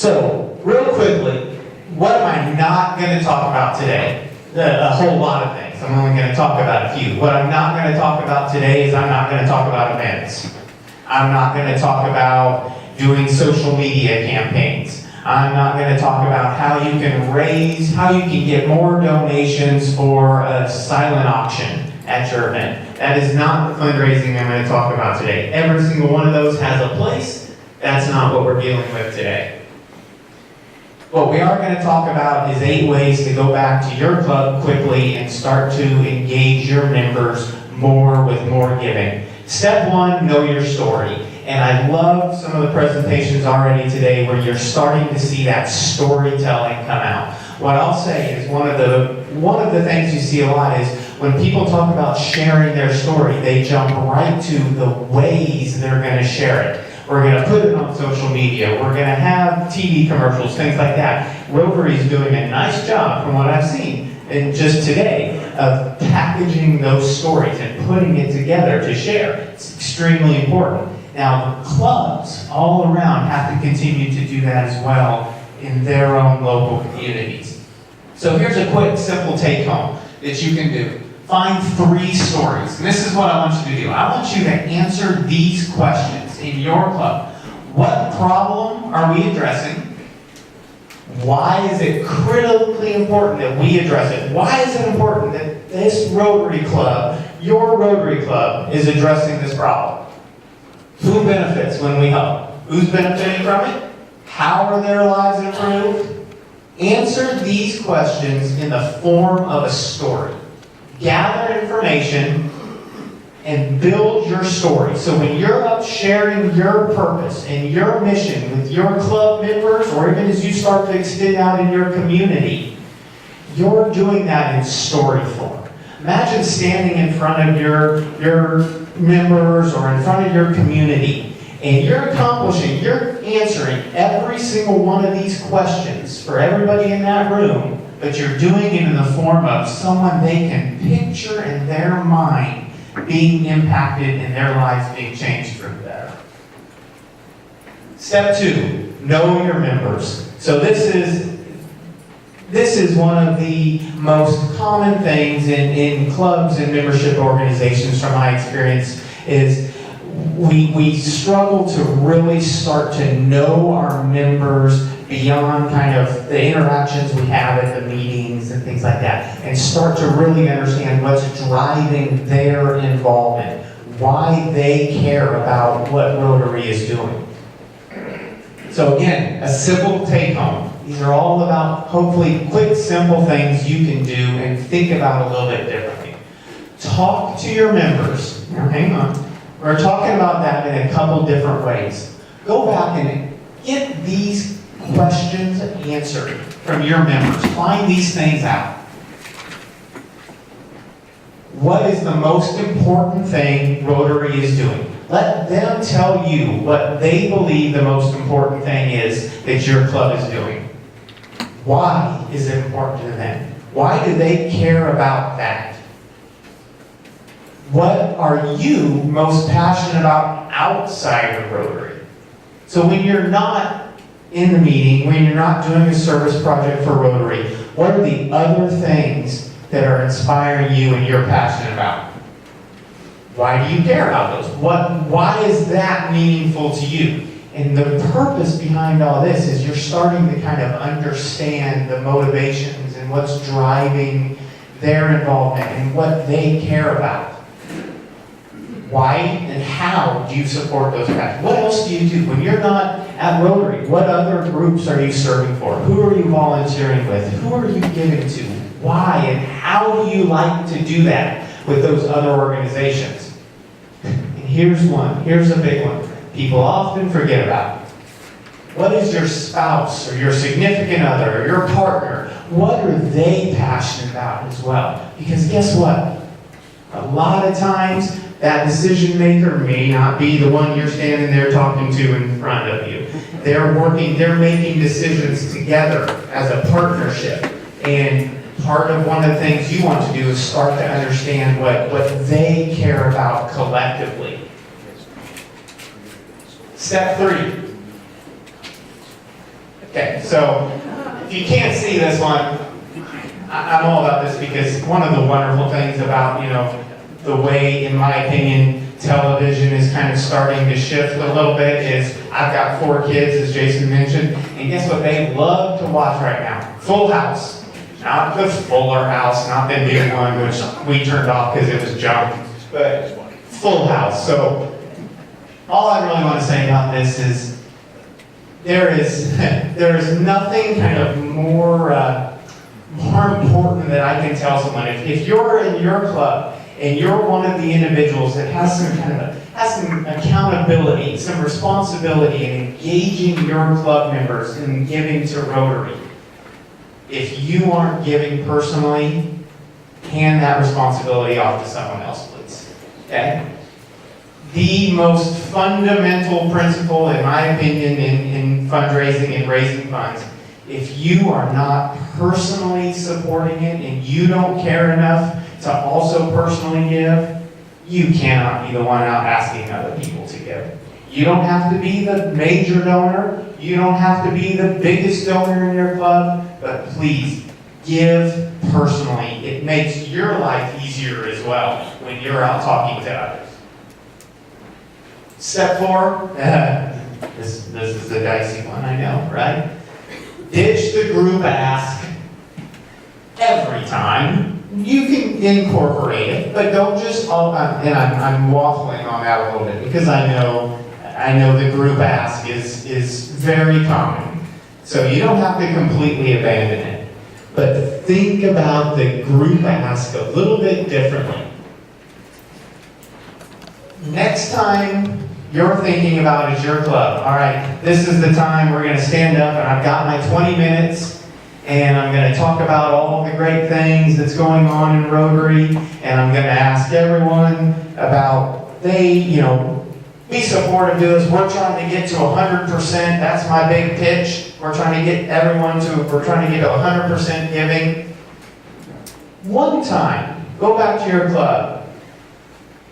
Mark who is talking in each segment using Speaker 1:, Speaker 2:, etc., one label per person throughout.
Speaker 1: So, real quickly, what am I not going to talk about today? A whole lot of things. I'm only going to talk about a few. What I'm not going to talk about today is I'm not going to talk about events. I'm not going to talk about doing social media campaigns. I'm not going to talk about how you can get more donations for a silent auction at your event. That is not the fundraising I'm going to talk about today. Every single one of those has a place. That's not what we're dealing with today. What we are going to talk about is 8 ways to go back to your club quickly and start to engage your members more with more giving. Step 1, know your story. And I love some of the presentations already today where you're starting to see that storytelling come out. What I'll say is one of the things you see a lot is when people talk about sharing their story, they jump right to the ways they're going to share it. We're going to put it on social media. We're going to have TV commercials, things like that. Rotary is doing a nice job, from what I've seen, and just today, of packaging those stories and putting it together to share. It's extremely important. Now, the clubs all around have to continue to do that as well in their own local communities. So here's a quick, simple take-home that you can do. Find 3 stories. And this is what I want you to do. I want you to answer these questions in your club. What problem are we addressing? Why is it critically important that we address it? Why is it important that this Rotary Club, your Rotary Club, is addressing this problem? Who benefits when we help? Who's benefiting from it? How are their lives improved? Answer these questions in the form of a story. Gather information and build your story. So when you're up sharing your purpose and your mission with your club members, or even as you start to extend out in your community, you're doing that in story form. Imagine standing in front of your members or in front of your community, and you're answering every single one of these questions for everybody in that room, but you're doing it in the form of someone they can picture in their mind being impacted and their lives being changed for the better. Step 2, know your members. So this is one of the most common things in clubs and membership organizations from my experience is we struggle to really start to know our members beyond kind of the interactions we have at the meetings and things like that, and start to really understand what's driving their involvement, why they care about what Rotary is doing. So again, a simple take-home. These are all about, hopefully, quick, simple things you can do and think about a little bit differently. Talk to your members. Now, hang on. We're talking about that in a couple different ways. Go back and get these questions answered from your members. Find these things out. What is the most important thing Rotary is doing? Let them tell you what they believe the most important thing is that your club is doing. Why is it important to them? Why do they care about that? What are you most passionate about outside of Rotary? So when you're not in the meeting, when you're not doing a service project for Rotary, what are the other things that are inspiring you and you're passionate about? Why do you care about those? Why is that meaningful to you? And the purpose behind all this is you're starting to kind of understand the motivations and what's driving their involvement and what they care about. Why and how do you support those passions? What else do you do? When you're not at Rotary, what other groups are you serving for? Who are you volunteering with? Who are you giving to? Why and how do you like to do that with those other organizations? And here's a big one. People often forget about. What is your spouse or your significant other or your partner? What are they passionate about as well? Because guess what? A lot of times that decision maker may not be the one you're standing there talking to in front of you. They're making decisions together as a partnership. And part of one of the things you want to do is start to understand what they care about collectively. Step 3. Okay, so if you can't see this one, I'm all about this because one of the wonderful things about, the way, in my opinion, television is kind of starting to shift a little bit is I've got 4 kids, as Jason mentioned, and guess what they love to watch right now? Full House. Not the Fuller House, not the new one, which we turned off because it was junk, but Full House. So all I really want to say about this is there is nothing kind of more important that I can tell someone. If you're in your club and you're one of the individuals that has some accountability, some responsibility in engaging your club members in giving to Rotary, if you aren't giving personally, hand that responsibility off to someone else, please. Okay? The most fundamental principle, in my opinion, in fundraising and raising funds, if you are not personally supporting it and you don't care enough to also personally give, you cannot be the one out asking other people to give. You don't have to be the major donor. You don't have to be the biggest donor in your club, but please give personally. It makes your life easier as well when you're out talking to others. Step 4, this is a dicey one, I know, right? Ditch the group ask every time. You can incorporate it, but don't just, and I'm waffling on that a little bit because I know the group ask is very common. So you don't have to completely abandon it. But think about the group ask a little bit differently. Next time you're thinking about is your club. All right, this is the time we're going to stand up and I've got my 20 minutes and I'm going to talk about all the great things that's going on in Rotary and I'm going to ask everyone about be supportive to us. We're trying to get to 100%. That's my big pitch. We're trying to get we're trying to get to 100% giving. One time, go back to your club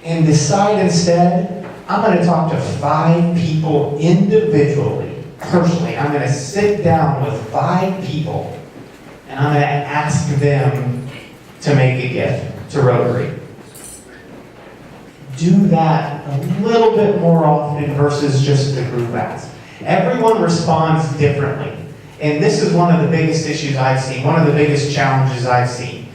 Speaker 1: and decide instead, I'm going to talk to 5 people individually, personally. I'm going to sit down with 5 people and I'm going to ask them to make a gift to Rotary. Do that a little bit more often versus just the group ask. Everyone responds differently. And this is one of the biggest issues I've seen, one of the biggest challenges I've seen.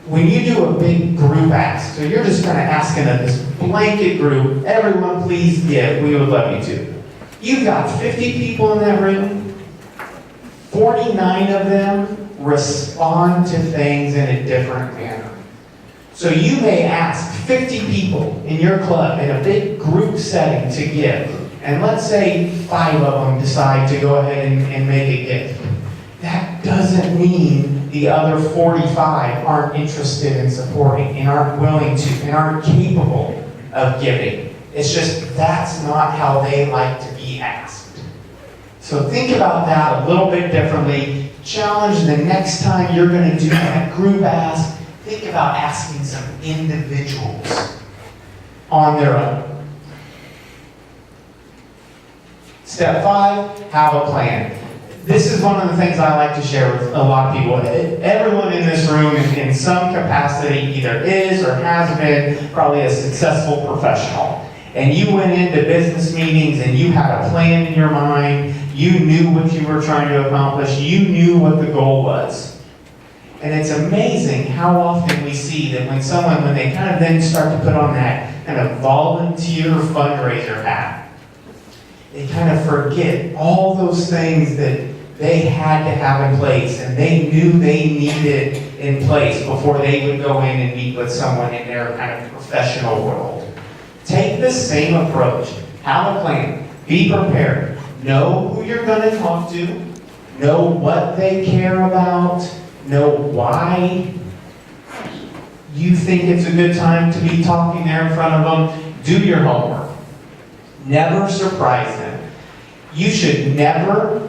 Speaker 1: When you do a big group ask, so you're just kind of asking this blanket group, everyone please give, we would love you to. You've got 50 people in that room, 49 of them respond to things in a different manner. So you may ask 50 people in your club in a big group setting to give, and let's say 5 of them decide to go ahead and make a gift. That doesn't mean the other 45 aren't interested in supporting and aren't willing to and aren't capable of giving. It's just that's not how they like to be asked. So think about that a little bit differently. Challenge the next time you're going to do that group ask. Think about asking some individuals on their own. Step 5, have a plan. This is one of the things I like to share with a lot of people. Everyone in this room in some capacity either is or has been probably a successful professional. And you went into business meetings and you had a plan in your mind. You knew what you were trying to accomplish. You knew what the goal was. And it's amazing how often we see that when they kind of then start to put on that kind of volunteer fundraiser hat, they kind of forget all those things that they had to have in place and they knew they needed in place before they would go in and meet with someone in their kind of professional world. Take the same approach. Have a plan. Be prepared. Know who you're going to talk to. Know what they care about. Know why you think it's a good time to be talking there in front of them. Do your homework. Never surprise them. You should never,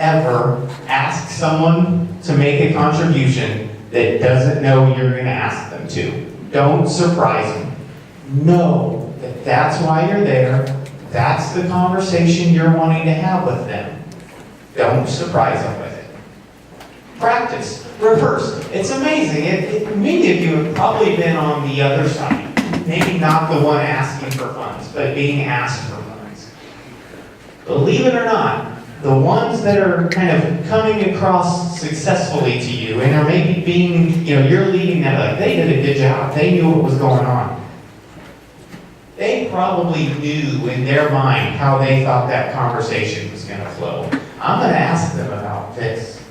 Speaker 1: ever ask someone to make a contribution that doesn't know you're going to ask them to. Don't surprise them. Know that that's why you're there. That's the conversation you're wanting to have with them. Don't surprise them with it. Practice, rehearse. It's amazing. Many of you have probably been on the other side. Maybe not the one asking for funds, but being asked for funds. Believe it or not, the ones that are kind of coming across successfully to you and are maybe being, you're leading them like, they did a good job. They knew what was going on. They probably knew in their mind how they thought that conversation was going to flow. I'm going to ask them about this.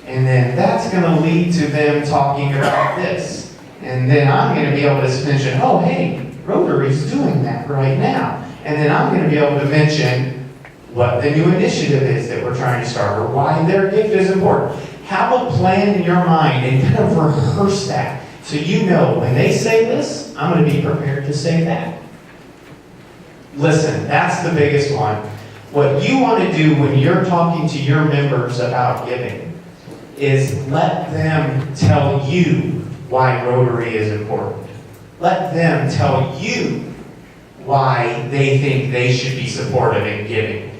Speaker 1: And then that's going to lead to them talking about this. And then I'm going to be able to mention, oh, hey, Rotary's doing that right now. And then I'm going to be able to mention what the new initiative is that we're trying to start, or why their gift is important. Have a plan in your mind and kind of rehearse that. So you know, when they say this, I'm going to be prepared to say that. Listen, that's the biggest one. What you want to do when you're talking to your members about giving is let them tell you why Rotary is important. Let them tell you why they think they should be supportive in giving.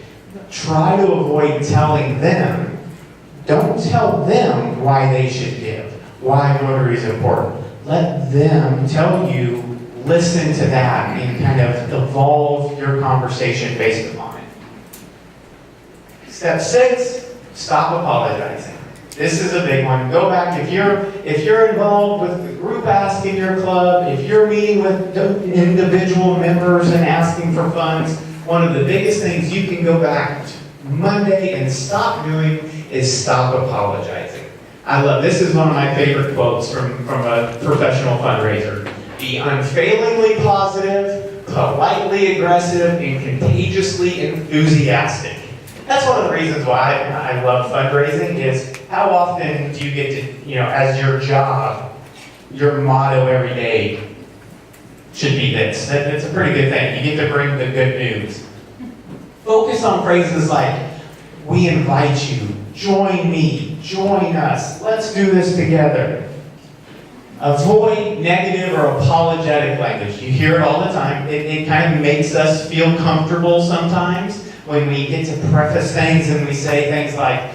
Speaker 1: Try to avoid telling them. Don't tell them why they should give, why Rotary is important. Let them tell you, listen to that, and kind of evolve your conversation based upon it. Step 6, stop apologizing. This is a big one. Go back, if you're involved with the group ask in your club, if you're meeting with individual members and asking for funds, one of the biggest things you can go back to Monday and stop doing is stop apologizing. I love, this is one of my favorite quotes from a professional fundraiser. Be unfailingly positive, politely aggressive, and contagiously enthusiastic. That's one of the reasons why I love fundraising is how often do you get to, as your job, your motto every day should be this. It's a pretty good thing. You get to bring the good news. Focus on phrases like, we invite you, join me, join us, let's do this together. Avoid negative or apologetic language. You hear it all the time. It kind of makes us feel comfortable sometimes when we get to preface things and we say things like,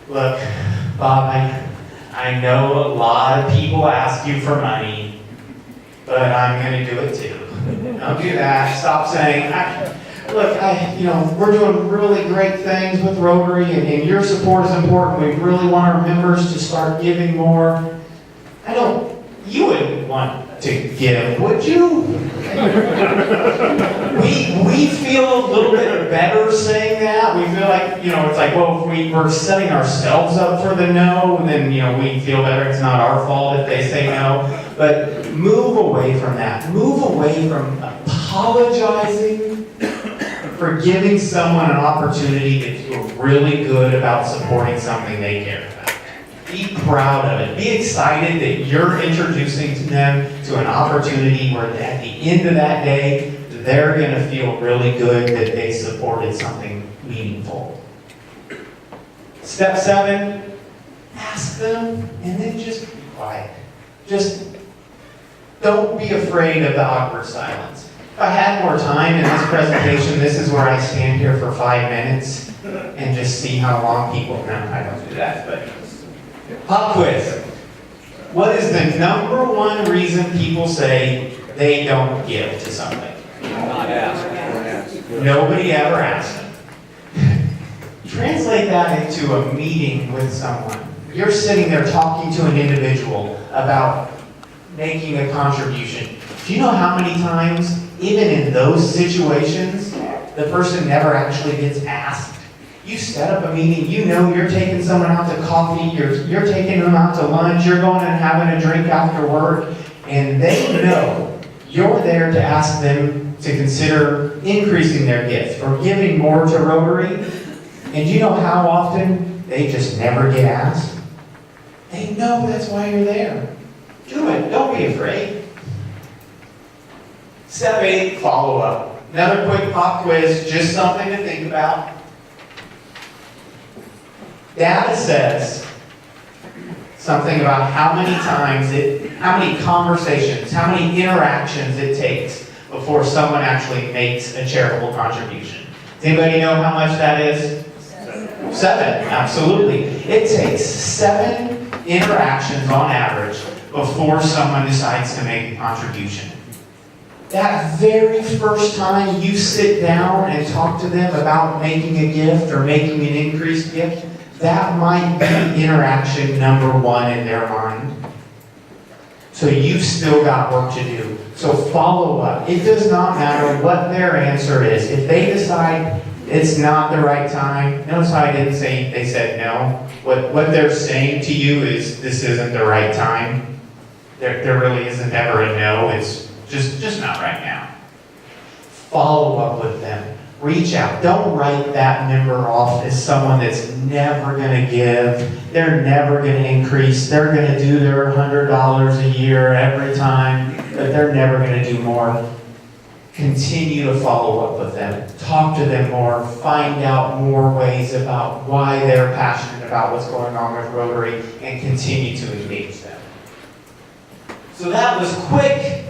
Speaker 1: look, Bob, I know a lot of people ask you for money, but I'm going to do it too. Don't do that. Stop saying, look, we're doing really great things with Rotary, and your support is important. We really want our members to start giving more. You wouldn't want to give, would you? we feel a little bit better saying that. We feel like, it's like, well, if we're setting ourselves up for the no, then, we feel better. It's not our fault if they say no. But move away from that. Move away from apologizing for giving someone an opportunity to feel really good about supporting something they care about. Be proud of it. Be excited that you're introducing to them to an opportunity where at the end of that day, they're going to feel really good that they supported something meaningful. Step 7, ask them and then just be quiet. Just don't be afraid of the awkward silence. If I had more time in this presentation, this is where I stand here for 5 minutes and just see how long people, no, I don't do that, but pop quiz. What is the number one reason people say they don't give to something?
Speaker 2: Not asked.
Speaker 1: Nobody ever asked them. Translate that into a meeting with someone. You're sitting there talking to an individual about making a contribution. Do you know how many times, even in those situations, the person never actually gets asked? You set up a meeting, you're taking someone out to coffee, you're taking them out to lunch, you're going and having a drink after work, and they know you're there to ask them to consider increasing their gift or giving more to Rotary. And you know how often they just never get asked? They know that's why you're there. Do it. Don't be afraid. Step 8, follow up. Another quick pop quiz, just something to think about. Data says something about how many conversations, how many interactions it takes before someone actually makes a charitable contribution. Does anybody know how much that is? 7, absolutely. It takes 7 interactions on average before someone decides to make a contribution. That very first time you sit down and talk to them about making a gift or making an increased gift, that might be interaction number 1 in their mind. So you've still got work to do. So follow up. It does not matter what their answer is. If they decide it's not the right time, notice how I didn't say they said no. What they're saying to you is this isn't the right time. There really isn't ever a no. It's just not right now. Follow up with them. Reach out. Don't write that member off as someone that's never going to give. They're never going to increase. They're going to do their $100 a year every time, but they're never going to do more. Continue to follow up with them. Talk to them more. Find out more ways about why they're passionate about what's going on with Rotary, and continue to engage them. So that was quick.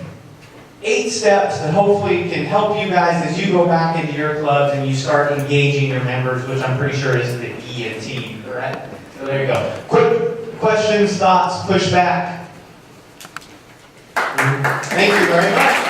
Speaker 1: 8 steps that hopefully can help you guys as you go back into your clubs and you start engaging your members, which I'm pretty sure is the E and T, correct? So there you go. Quick questions, thoughts, pushback. Thank you very much.